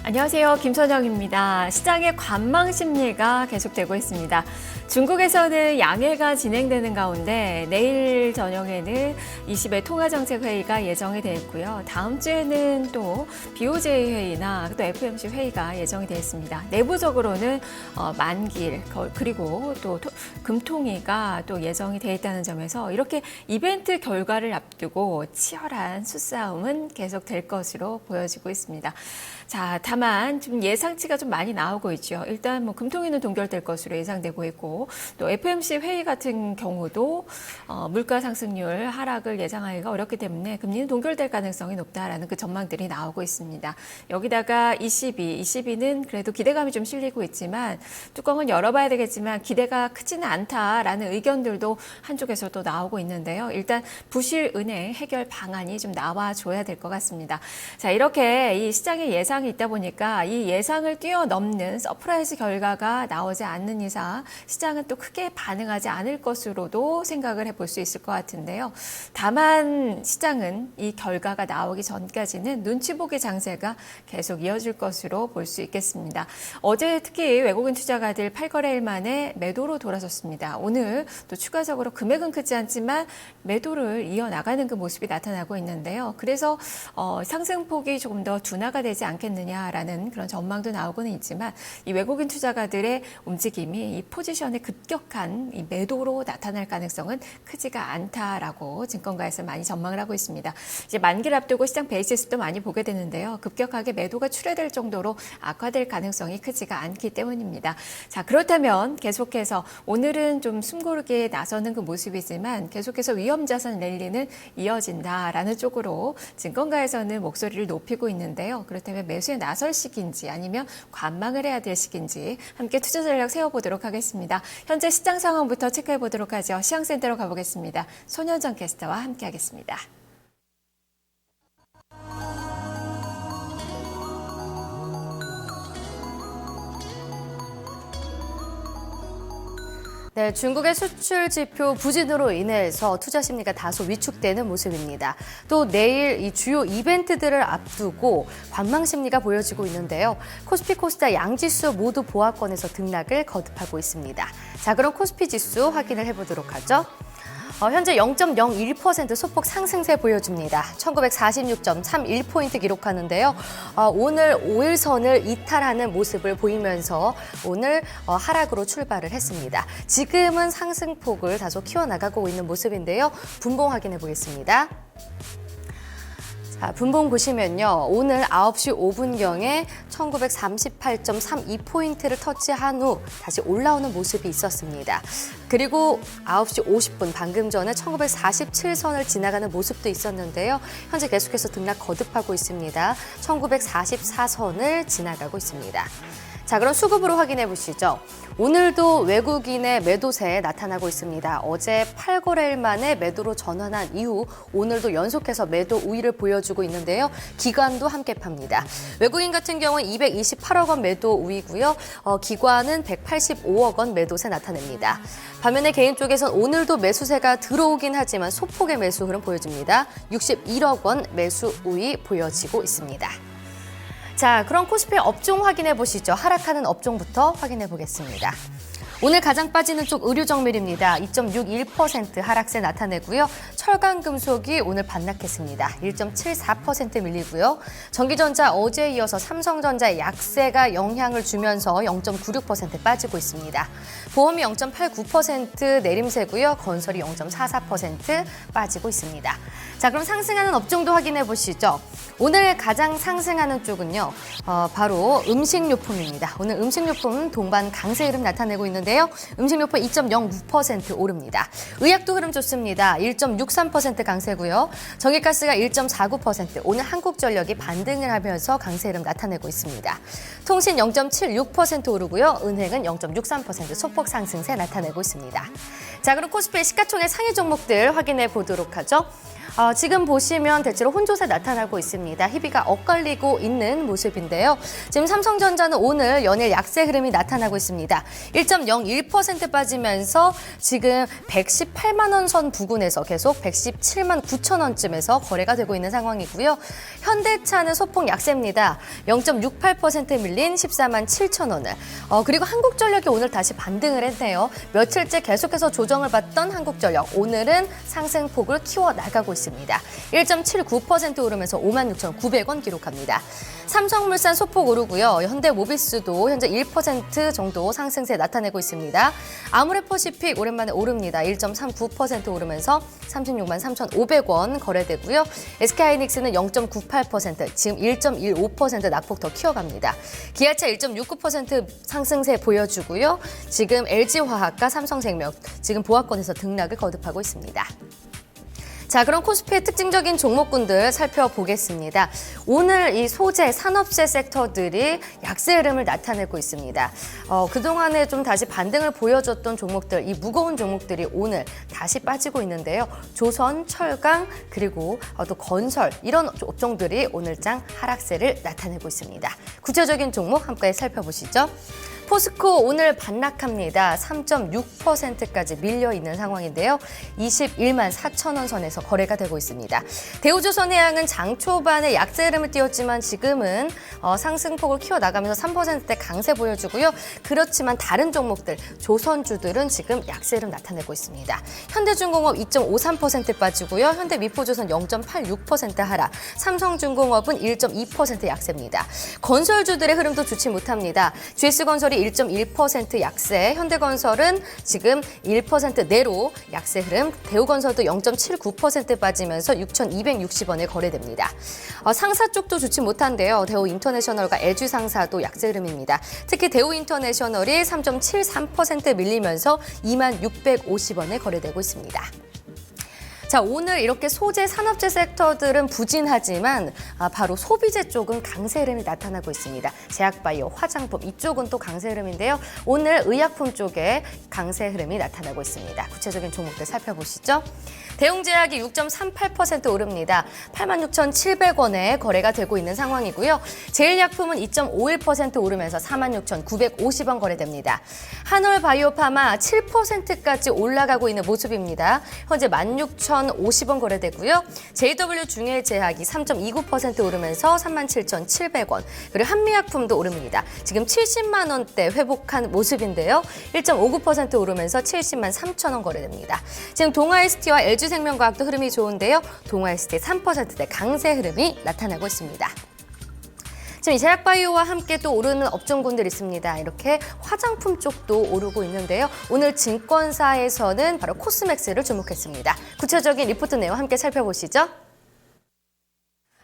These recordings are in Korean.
안녕하세요. 김선영입니다. 시장의 관망 심리가 계속되고 있습니다. 중국에서는 양회가 진행되는 가운데 내일 저녁에는 20회 통화정책회의가 예정이 되어 있고요. 다음 주에는 또 BOJ 회의나 또 FOMC 회의가 예정이 되어 있습니다. 내부적으로는 만길 그리고 또 금통위가 또 예정이 되어 있다는 점에서 이렇게 이벤트 결과를 앞두고 치열한 수싸움은 계속될 것으로 보여지고 있습니다. 자, 다만 좀 예상치가 좀 많이 나오고 있죠. 일단 금통위는 동결될 것으로 예상되고 있고 또 FOMC 회의 같은 경우도 물가 상승률 하락을 예상하기가 어렵기 때문에 금리는 동결될 가능성이 높다라는 그 전망들이 나오고 있습니다. 여기다가 ECB는 그래도 기대감이 좀 실리고 있지만 뚜껑은 열어봐야 되겠지만 기대가 크지는 않다라는 의견들도 한쪽에서 또 나오고 있는데요. 일단 부실 은행 해결 방안이 좀 나와줘야 될 것 같습니다. 자, 이렇게 이 시장의 예상이 있다 보니까 이 예상을 뛰어넘는 서프라이즈 결과가 나오지 않는 이상 시장은 또 크게 반응하지 않을 것으로도 생각을 해볼 수 있을 것 같은데요. 다만 시장은 이 결과가 나오기 전까지는 눈치 보기 장세가 계속 이어질 것으로 볼 수 있겠습니다. 어제 특히 외국인 투자가들 8거래일 만에 매도로 돌아섰습니다. 오늘 또 추가적으로 금액은 크지 않지만 매도를 이어나가는 그 모습이 나타나고 있는데요. 그래서 상승폭이 조금 더 둔화가 되지 않겠느냐라는 그런 전망도 나오고는 있지만 이 외국인 투자가들의 움직임이 이 포지션의 급격한 이 매도로 나타날 가능성은 크지가 않다라고 증권가에서 많이 전망을 하고 있습니다. 이제 만기를 앞두고 시장 베이시스도 많이 보게 되는데요. 급격하게 매도가 출회될 정도로 악화될 가능성이 크지가 않기 때문입니다. 자, 그렇다면 계속해서 오늘은 좀 숨고르기에 나서는 그 모습이지만 계속해서 위험자산 랠리는 이어진다라는 쪽으로 증권가에서는 목소리를 높이고 있는데요. 그렇다면 매수에 나설 시기인지 아니면 관망을 해야 될 시기인지 함께 투자 전략 세워보도록 하겠습니다. 현재 시장 상황부터 체크해 보도록 하죠. 시황센터로 가보겠습니다. 손현정 캐스터와 함께 하겠습니다. 네, 중국의 수출 지표 부진으로 인해서 투자 심리가 다소 위축되는 모습입니다. 또 내일 이 주요 이벤트들을 앞두고 관망 심리가 보여지고 있는데요. 코스피, 코스닥 양지수 모두 보합권에서 등락을 거듭하고 있습니다. 자, 그럼 코스피 지수 확인을 해보도록 하죠. 현재 0.01% 소폭 상승세 보여줍니다. 1946.31포인트 기록하는데요. 오늘 5일선을 이탈하는 모습을 보이면서 오늘 하락으로 출발을 했습니다. 지금은 상승폭을 다소 키워나가고 있는 모습인데요. 분봉 확인해 보겠습니다. 자, 분봉 보시면요. 오늘 9시 5분경에 1938.32포인트를 터치한 후 다시 올라오는 모습이 있었습니다. 그리고 9시 50분 방금 전에 1947선을 지나가는 모습도 있었는데요. 현재 계속해서 등락 거듭하고 있습니다. 1944선을 지나가고 있습니다. 자, 그럼 수급으로 확인해 보시죠. 오늘도 외국인의 매도세 나타나고 있습니다. 어제 8거래일 만에 매도로 전환한 이후 오늘도 연속해서 매도 우위를 보여주고 있는데요. 기관도 함께 팝니다. 외국인 같은 경우는 228억 원 매도 우위고요. 기관은 185억 원 매도세 나타냅니다. 반면에 개인 쪽에선 오늘도 매수세가 들어오긴 하지만 소폭의 매수 흐름 보여줍니다. 61억 원 매수 우위 보여지고 있습니다. 자, 그럼 코스피 업종 확인해 보시죠. 하락하는 업종부터 확인해 보겠습니다. 오늘 가장 빠지는 쪽 의류정밀입니다. 2.61% 하락세 나타내고요. 철강금속이 오늘 반락했습니다. 1.74% 밀리고요. 전기전자 어제에 이어서 삼성전자의 약세가 영향을 주면서 0.96% 빠지고 있습니다. 보험이 0.89% 내림세고요. 건설이 0.44% 빠지고 있습니다. 자, 그럼 상승하는 업종도 확인해 보시죠. 오늘 가장 상승하는 쪽은요. 바로 음식료품입니다. 오늘 음식료품 동반 강세 흐름 나타내고 있는데요. 음식료품 2.09% 오릅니다. 의약도 흐름 좋습니다. 1.63% 강세고요. 전기가스가 1.49%, 오늘 한국전력이 반등을 하면서 강세 흐름 나타내고 있습니다. 통신 0.76% 오르고요. 은행은 0.63% 소폭 상승세 나타내고 있습니다. 자, 그럼 코스피의 시가총액 상위 종목들 확인해 보도록 하죠. 지금 보시면 대체로 혼조세 나타나고 있습니다. 희비가 엇갈리고 있는 모습인데요. 지금 삼성전자는 오늘 연일 약세 흐름이 나타나고 있습니다. 1.01% 빠지면서 지금 118만 원 선 부근에서 계속 117만 9천 원쯤에서 거래가 되고 있는 상황이고요. 현대차는 소폭 약세입니다. 0.68% 밀린 14만 7천 원을. 그리고 한국전력이 오늘 다시 반등을 했네요. 며칠째 계속해서 조정을 받던 한국전력, 오늘은 상승폭을 키워나가고 있습니다. 1.79% 오르면서 56,900원 기록합니다. 삼성물산 소폭 오르고요. 현대모비스도 현재 1% 정도 상승세 나타내고 있습니다. 아모레퍼시픽 오랜만에 오릅니다. 1.39% 오르면서 36만 3,500원 거래되고요. SK하이닉스는 0.98%, 지금 1.15% 낙폭 더 키워갑니다. 기아차 1.69% 상승세 보여주고요. 지금 LG화학과 삼성생명, 지금 보합권에서 등락을 거듭하고 있습니다. 자, 그럼 코스피의 특징적인 종목군들 살펴보겠습니다. 오늘 이 소재, 산업재 섹터들이 약세 흐름을 나타내고 있습니다. 그동안에 좀 다시 반등을 보여줬던 종목들, 이 무거운 종목들이 오늘 다시 빠지고 있는데요. 조선, 철강, 그리고 또 건설, 이런 업종들이 오늘장 하락세를 나타내고 있습니다. 구체적인 종목 함께 살펴보시죠. 포스코 오늘 반락합니다. 3.6%까지 밀려있는 상황인데요. 21만 4천 원 선에서 거래가 되고 있습니다. 대우조선해양은 장 초반에 약세 흐름을 띄웠지만 지금은 상승폭을 키워나가면서 3%대 강세 보여주고요. 그렇지만 다른 종목들, 조선주들은 지금 약세 흐름 나타내고 있습니다. 현대중공업 2.53% 빠지고요. 현대미포조선 0.86% 하락, 삼성중공업은 1.2% 약세입니다. 건설주들의 흐름도 좋지 못합니다. GS건설이 1.1% 약세, 현대건설은 지금 1% 내로 약세 흐름, 대우건설도 0.79% 빠지면서 6,260원에 거래됩니다. 상사 쪽도 좋지 못한데요. 대우인터내셔널과 LG상사도 약세 흐름입니다. 특히 대우인터내셔널이 3.73% 밀리면서 2650원에 거래되고 있습니다. 자, 오늘 이렇게 소재, 산업재 섹터들은 부진하지만 바로 소비재 쪽은 강세 흐름이 나타나고 있습니다. 제약바이오, 화장품 이쪽은 또 강세 흐름인데요. 오늘 의약품 쪽에 강세 흐름이 나타나고 있습니다. 구체적인 종목들 살펴보시죠. 대웅제약이 6.38% 오릅니다. 86,700원에 거래가 되고 있는 상황이고요. 제일약품은 2.51% 오르면서 46,950원 거래됩니다. 한올바이오파마 7%까지 올라가고 있는 모습입니다. 현재 16,050원 거래되고요. JW중일제약이 3.29% 오르면서 37,700원. 그리고 한미약품도 오릅니다. 지금 70만 원대 회복한 모습인데요. 1.59% 오르면서 70만 3천 원 거래됩니다. 지금 동아ST와 LG생명과학도 흐름이 좋은데요. 동아ST 3%대 강세 흐름이 나타나고 있습니다. 지금 이 제약바이오와 함께 또 오르는 업종군들 있습니다. 이렇게 화장품 쪽도 오르고 있는데요. 오늘 증권사에서는 바로 코스맥스를 주목했습니다. 구체적인 리포트 내용 함께 살펴보시죠.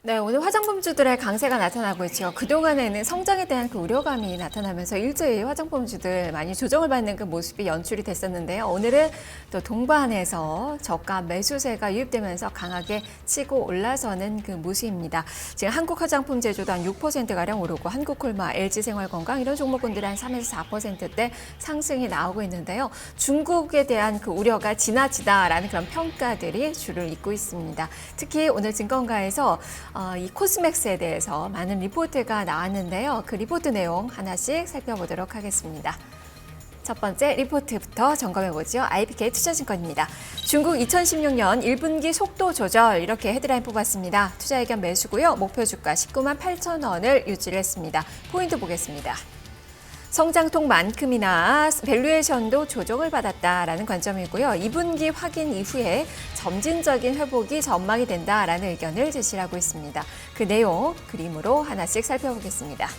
네, 오늘 화장품주들의 강세가 나타나고 있죠. 그동안에는 성장에 대한 그 우려감이 나타나면서 일제히 화장품주들 많이 조정을 받는 그 모습이 연출이 됐었는데요. 오늘은 또 동반해서 저가 매수세가 유입되면서 강하게 치고 올라서는 그 모습입니다. 지금 한국 화장품 제조도 한 6%가량 오르고 한국콜마, LG생활건강 이런 종목군들이 한 3에서 4%대 상승이 나오고 있는데요. 중국에 대한 그 우려가 지나치다라는 그런 평가들이 주를 잇고 있습니다. 특히 오늘 증권가에서 이 코스맥스에 대해서 많은 리포트가 나왔는데요. 그 리포트 내용 하나씩 살펴보도록 하겠습니다. 첫 번째 리포트부터 점검해보죠. IBK 투자증권입니다. 중국 2016년 1분기 속도 조절 이렇게 헤드라인 뽑았습니다. 투자 의견 매수고요. 목표 주가 19만 8천 원을 유지를 했습니다. 포인트 보겠습니다. 성장통만큼이나 밸류에이션도 조정을 받았다라는 관점이고요. 2분기 확인 이후에 점진적인 회복이 전망이 된다라는 의견을 제시하고 있습니다. 그 내용 그림으로 하나씩 살펴보겠습니다.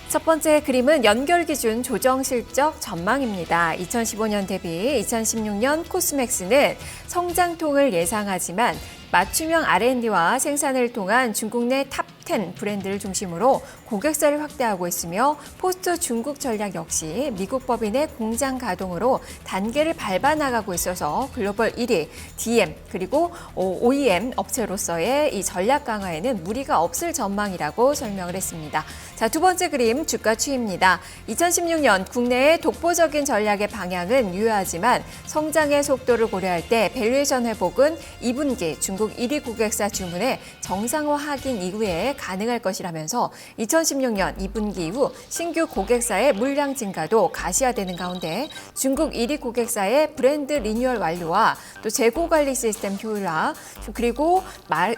첫 번째 그림은 연결기준 조정 실적 전망입니다. 2015년 대비 2016년 코스맥스는 성장통을 예상하지만 맞춤형 R&D와 생산을 통한 중국 내 탑10 브랜드를 중심으로 고객사를 확대하고 있으며 포스트 중국 전략 역시 미국 법인의 공장 가동으로 단계를 밟아 나가고 있어서 글로벌 1위 DM 그리고 OEM 업체로서의 이 전략 강화에는 무리가 없을 전망이라고 설명을 했습니다. 자, 두 번째 그림 주가 추이입니다. 2016년 국내의 독보적인 전략의 방향은 유효하지만 성장의 속도를 고려할 때 밸류에이션 회복은 2분기 중국 1위 고객사 주문의 정상화 확인 이후에 가능할 것이라면서 2016년 2분기 이후 신규 고객사의 물량 증가도 가시화되는 가운데 중국 1위 고객사의 브랜드 리뉴얼 완료와 또 재고 관리 시스템 효율화 그리고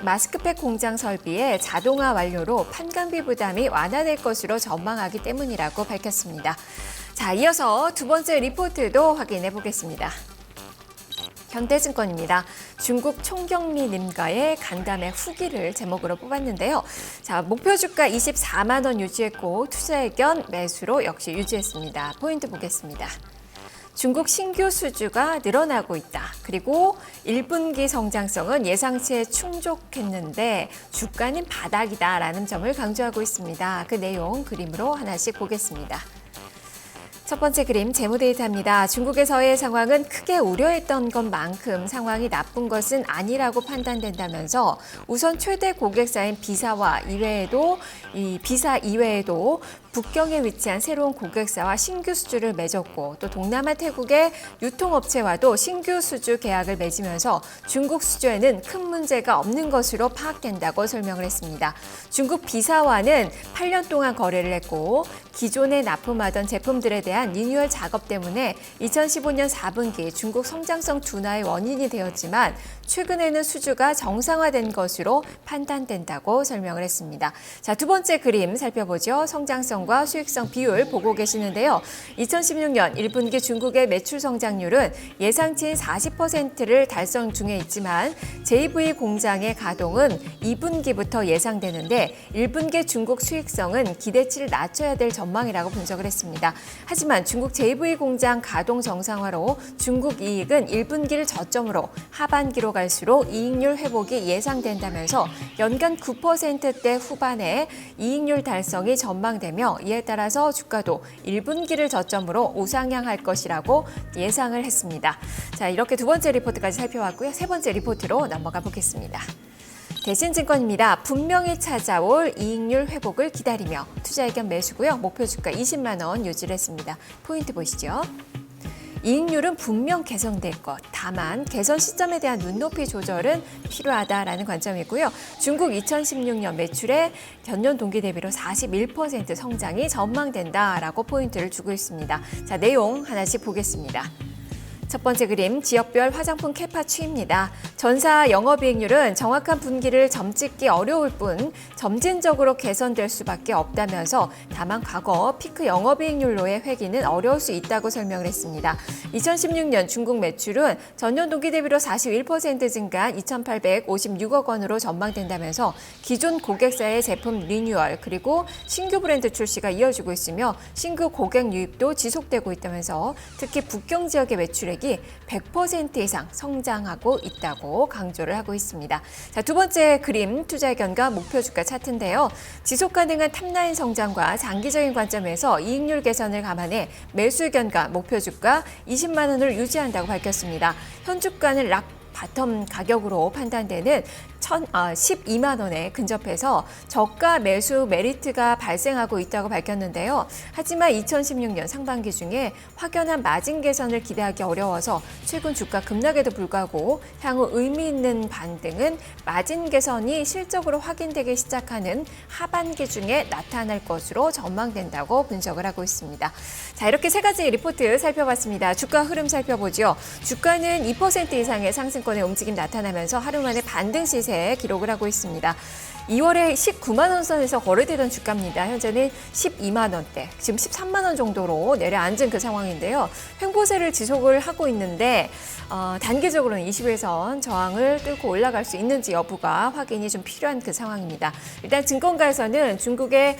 마스크팩 공장 설비의 자동화 완료로 판관비 부담이 완화될 것으로 전망하기 때문이라고 밝혔습니다. 자, 이어서 두 번째 리포트도 확인해 보겠습니다. 현대증권입니다. 중국 총경리님과의 간담회 후기를 제목으로 뽑았는데요. 자, 목표 주가 24만 원 유지했고 투자 의견 매수로 역시 유지했습니다. 포인트 보겠습니다. 중국 신규 수주가 늘어나고 있다. 그리고 1분기 성장성은 예상치에 충족했는데 주가는 바닥이다라는 점을 강조하고 있습니다. 그 내용 그림으로 하나씩 보겠습니다. 첫 번째 그림 재무 데이터입니다. 중국에서의 상황은 크게 우려했던 것만큼 상황이 나쁜 것은 아니라고 판단된다면서 우선 최대 고객사인 비사 이외에도 북경에 위치한 새로운 고객사와 신규 수주를 맺었고 또 동남아 태국의 유통업체와도 신규 수주 계약을 맺으면서 중국 수주에는 큰 문제가 없는 것으로 파악된다고 설명을 했습니다. 중국 비사와는 8년 동안 거래를 했고 기존에 납품하던 제품들에 대한 리뉴얼 작업 때문에 2015년 4분기 중국 성장성 둔화의 원인이 되었지만 최근에는 수주가 정상화된 것으로 판단된다고 설명을 했습니다. 자, 두 번째 그림 살펴보죠. 성장성과 수익성 비율 보고 계시는데요. 2016년 1분기 중국의 매출 성장률은 예상치인 40%를 달성 중에 있지만 JV 공장의 가동은 2분기부터 예상되는데 1분기 중국 수익성은 기대치를 낮춰야 될 전망이라고 분석을 했습니다. 하지만 중국 JV 공장 가동 정상화로 중국 이익은 1분기를 저점으로 하반기로 갈수록 이익률 회복이 예상된다면서 연간 9%대 후반에 이익률 달성이 전망되며 이에 따라서 주가도 1분기를 저점으로 우상향할 것이라고 예상을 했습니다. 자, 이렇게 두 번째 리포트까지 살펴봤고요. 세 번째 리포트로 넘어가 보겠습니다. 대신증권입니다. 분명히 찾아올 이익률 회복을 기다리며 투자 의견 매수고요. 목표 주가 20만 원 유지를 했습니다. 포인트 보시죠. 이익률은 분명 개선될 것. 다만 개선 시점에 대한 눈높이 조절은 필요하다라는 관점이고요. 중국 2016년 매출의 전년 동기 대비로 41% 성장이 전망된다라고 포인트를 주고 있습니다. 자, 내용 하나씩 보겠습니다. 첫 번째 그림, 지역별 화장품 캐파 추이입니다. 전사 영업이익률은 정확한 분기를 점찍기 어려울 뿐 점진적으로 개선될 수밖에 없다면서 다만 과거 피크 영업이익률로의 회귀는 어려울 수 있다고 설명을 했습니다. 2016년 중국 매출은 전년 동기 대비로 41% 증가한 2,856억 원으로 전망된다면서 기존 고객사의 제품 리뉴얼 그리고 신규 브랜드 출시가 이어지고 있으며 신규 고객 유입도 지속되고 있다면서 특히 북경 지역의 매출액 100% 이상 성장하고 있다고 강조를 하고 있습니다. 자, 두 번째 그림 투자 의견과 목표 주가 차트인데요. 지속 가능한 탑라인 성장과 장기적인 관점에서 이익률 개선을 감안해 매수 의견과 목표 주가 20만 원을 유지한다고 밝혔습니다. 현 주가는 바텀 가격으로 판단되는 12만 원에 근접해서 저가 매수 메리트가 발생하고 있다고 밝혔는데요. 하지만 2016년 상반기 중에 확연한 마진 개선을 기대하기 어려워서 최근 주가 급락에도 불구하고 향후 의미 있는 반등은 마진 개선이 실적으로 확인되기 시작하는 하반기 중에 나타날 것으로 전망된다고 분석을 하고 있습니다. 자, 이렇게 세 가지 리포트 살펴봤습니다. 주가 흐름 살펴보죠. 주가는 2% 이상의 상승권의 움직임 나타나면서 하루 만에 반등 시세 기록을 하고 있습니다. 2월에 19만 원 선에서 거래되던 주가입니다. 현재는 12만 원대, 지금 13만 원 정도로 내려앉은 그 상황인데요. 횡보세를 지속을 하고 있는데 단기적으로는 20일선 저항을 뚫고 올라갈 수 있는지 여부가 확인이 좀 필요한 그 상황입니다. 일단 증권가에서는 중국의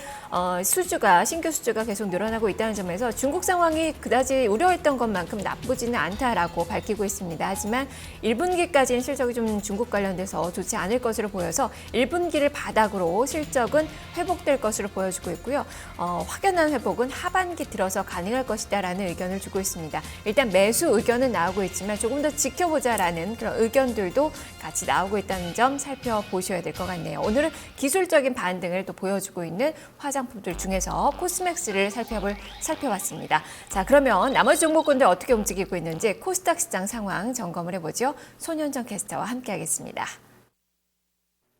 신규 수주가 계속 늘어나고 있다는 점에서 중국 상황이 그다지 우려했던 것만큼 나쁘지는 않다라고 밝히고 있습니다. 하지만 1분기까지는 실적이 좀 중국 관련돼서 좋지 않을 것으로 보여서 1분기를 바닥으로 실적은 회복될 것으로 보여지고 있고요. 확연한 회복은 하반기 들어서 가능할 것이다라는 의견을 주고 있습니다. 일단 매수 의견은 나오고 있지만 조금 더 지켜보자라는 그런 의견들도 같이 나오고 있다는 점 살펴보셔야 될 것 같네요. 오늘은 기술적인 반등을 또 보여주고 있는 화장품들 중에서 코스맥스를 살펴봤습니다. 자, 그러면 나머지 종목군들 어떻게 움직이고 있는지 코스닥 시장 상황 점검을 해보죠. 손현정 캐스터와 함께하겠습니다.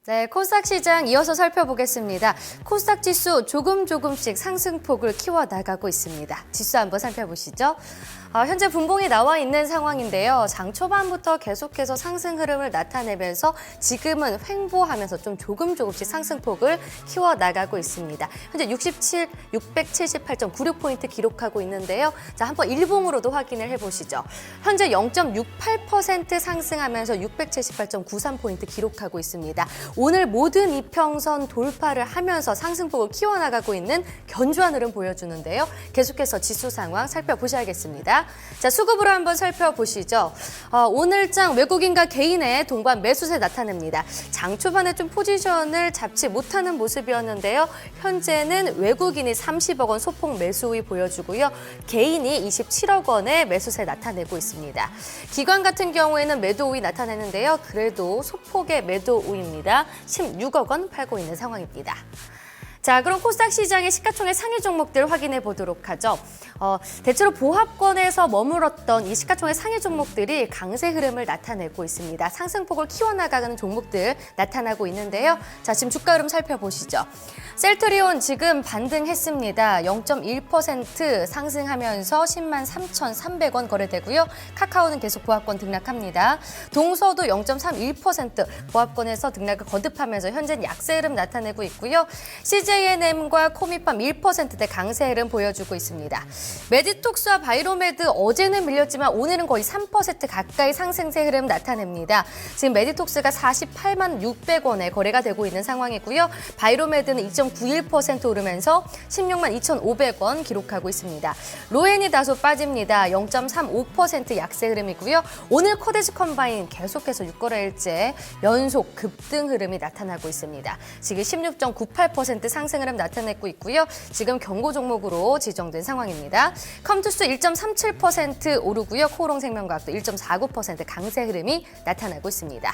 네, 코스닥 시장 이어서 살펴보겠습니다. 코스닥 지수 조금씩 상승폭을 키워나가고 있습니다. 지수 한번 살펴보시죠. 현재 분봉이 나와 있는 상황인데요. 장 초반부터 계속해서 상승 흐름을 나타내면서 지금은 횡보하면서 좀 조금씩 상승폭을 키워나가고 있습니다. 현재 678.96포인트 기록하고 있는데요. 자, 한번 일봉으로도 확인을 해보시죠. 현재 0.68% 상승하면서 678.93포인트 기록하고 있습니다. 오늘 모든 이평선 돌파를 하면서 상승폭을 키워나가고 있는 견조한 흐름 보여주는데요. 계속해서 지수 상황 살펴보셔야겠습니다. 자, 수급으로 한번 살펴보시죠. 오늘장 외국인과 개인의 동반 매수세 나타냅니다. 장 초반에 좀 포지션을 잡지 못하는 모습이었는데요. 현재는 외국인이 30억 원 소폭 매수 우위 보여주고요. 개인이 27억 원의 매수세 나타내고 있습니다. 기관 같은 경우에는 매도 우위 나타내는데요. 그래도 소폭의 매도 우위입니다. 16억 원 팔고 있는 상황입니다. 자, 그럼 코스닥 시장의 시가총액 상위 종목들 확인해 보도록 하죠. 대체로 보합권에서 머물렀던 이 시가총액 상위 종목들이 강세 흐름을 나타내고 있습니다. 상승폭을 키워나가는 종목들 나타나고 있는데요. 자, 지금 주가 흐름 살펴보시죠. 셀트리온 지금 반등했습니다. 0.1% 상승하면서 10만 3,300원 거래되고요. 카카오는 계속 보합권 등락합니다. 동서도 0.31% 보합권에서 등락을 거듭하면서 현재는 약세 흐름 나타내고 있고요. CJNM과 코미팜 1%대 강세 흐름 보여주고 있습니다. 메디톡스와 바이로메드 어제는 밀렸지만 오늘은 거의 3% 가까이 상승세 흐름 나타냅니다. 지금 메디톡스가 48만 600원에 거래가 되고 있는 상황이고요. 바이로메드는 2.91% 오르면서 16만 2,500원 기록하고 있습니다. 로엔이 다소 빠집니다. 0.35% 약세 흐름이고요. 오늘 코데스 컴바인 계속해서 6거래일째 연속 급등 흐름이 나타나고 있습니다. 지금 16.98% 상승 흐름 나타내고 있고요. 지금 경고 종목으로 지정된 상황입니다. 컴투스 1.37% 오르고요. 코오롱생명과학도 1.49% 강세 흐름이 나타나고 있습니다.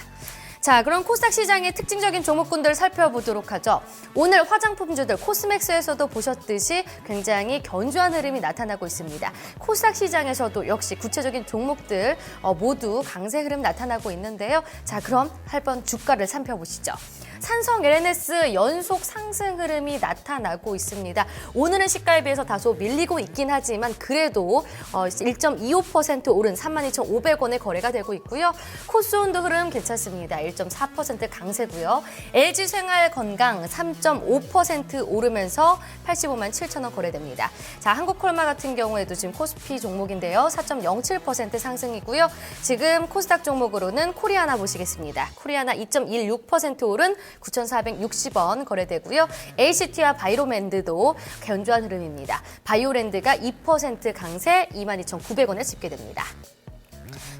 자, 그럼 코스닥 시장의 특징적인 종목군들 살펴보도록 하죠. 오늘 화장품주들 코스맥스에서도 보셨듯이 굉장히 견조한 흐름이 나타나고 있습니다. 코스닥 시장에서도 역시 구체적인 종목들 모두 강세 흐름 나타나고 있는데요. 자, 그럼 한번 주가를 살펴보시죠. 산성 LNS 연속 상승 흐름이 나타나고 있습니다. 오늘은 시가에 비해서 다소 밀리고 있긴 하지만 그래도 1.25% 오른 32,500원에 거래가 되고 있고요. 코스온도 흐름 괜찮습니다. 1.4% 강세고요. LG생활건강 3.5% 오르면서 85만 7천원 거래됩니다. 자, 한국콜마 같은 경우에도 지금 코스피 종목인데요. 4.07% 상승이고요. 지금 코스닥 종목으로는 코리아나 보시겠습니다. 코리아나 2.16% 오른 9,460원 거래되고요. ACT와 바이로랜드도 견조한 흐름입니다. 바이오랜드가 2% 강세 22,900원에 집계됩니다.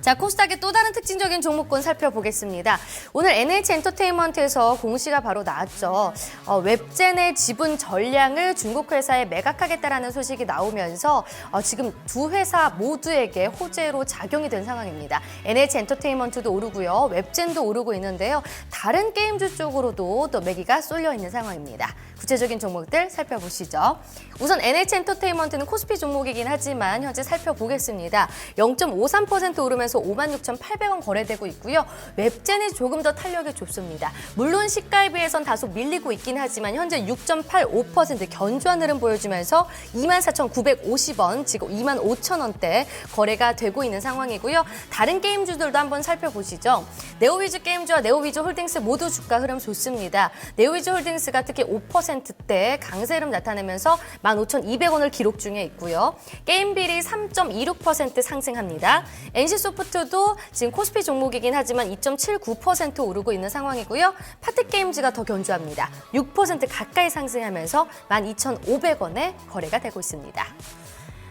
자, 코스닥의 또 다른 특징적인 종목군 살펴보겠습니다. 오늘 NH엔터테인먼트에서 공시가 바로 나왔죠. 웹젠의 지분 전량을 중국 회사에 매각하겠다라는 소식이 나오면서 지금 두 회사 모두에게 호재로 작용이 된 상황입니다. NH엔터테인먼트도 오르고요. 웹젠도 오르고 있는데요. 다른 게임주 쪽으로도 또 매기가 쏠려 있는 상황입니다. 구체적인 종목들 살펴보시죠. 우선 NH엔터테인먼트는 코스피 종목이긴 하지만 현재 살펴보겠습니다. 0.53% 오르면서 56,800원 거래되고 있고요. 웹젠이 조금 더 탄력이 좁습니다. 물론 시가에 비해선 다소 밀리고 있긴 하지만 현재 6.85% 견조한 흐름 보여주면서 24,950원, 지금 25,000원대 거래가 되고 있는 상황이고요. 다른 게임주들도 한번 살펴보시죠. 네오위즈 게임즈와 네오위즈 홀딩스 모두 주가 흐름 좋습니다. 네오위즈 홀딩스가 특히 5%대 강세 흐름 나타내면서 15,200원을 기록 중에 있고요. 게임빌이 3.26% 상승합니다. NC소프트도 지금 코스피 종목이긴 하지만 2.79% 오르고 있는 상황이고요. 파트게임즈가 더 견조합니다. 6% 가까이 상승하면서 12,500원에 거래가 되고 있습니다.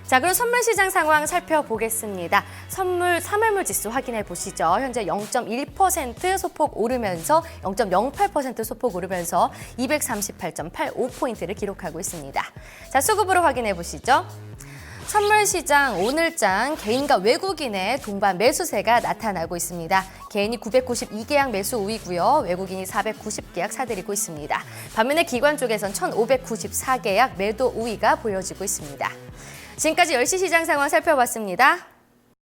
자, 그럼 선물 시장 상황 살펴보겠습니다. 선물 3월물 지수 확인해 보시죠. 현재 0.1% 소폭 오르면서 0.08% 소폭 오르면서 238.85포인트를 기록하고 있습니다. 자, 수급으로 확인해 보시죠. 선물 시장 오늘장 개인과 외국인의 동반 매수세가 나타나고 있습니다. 개인이 992계약 매수 우위고요. 외국인이 490계약 사들이고 있습니다. 반면에 기관 쪽에선 1,594계약 매도 우위가 보여지고 있습니다. 지금까지 10시 시장 상황 살펴봤습니다.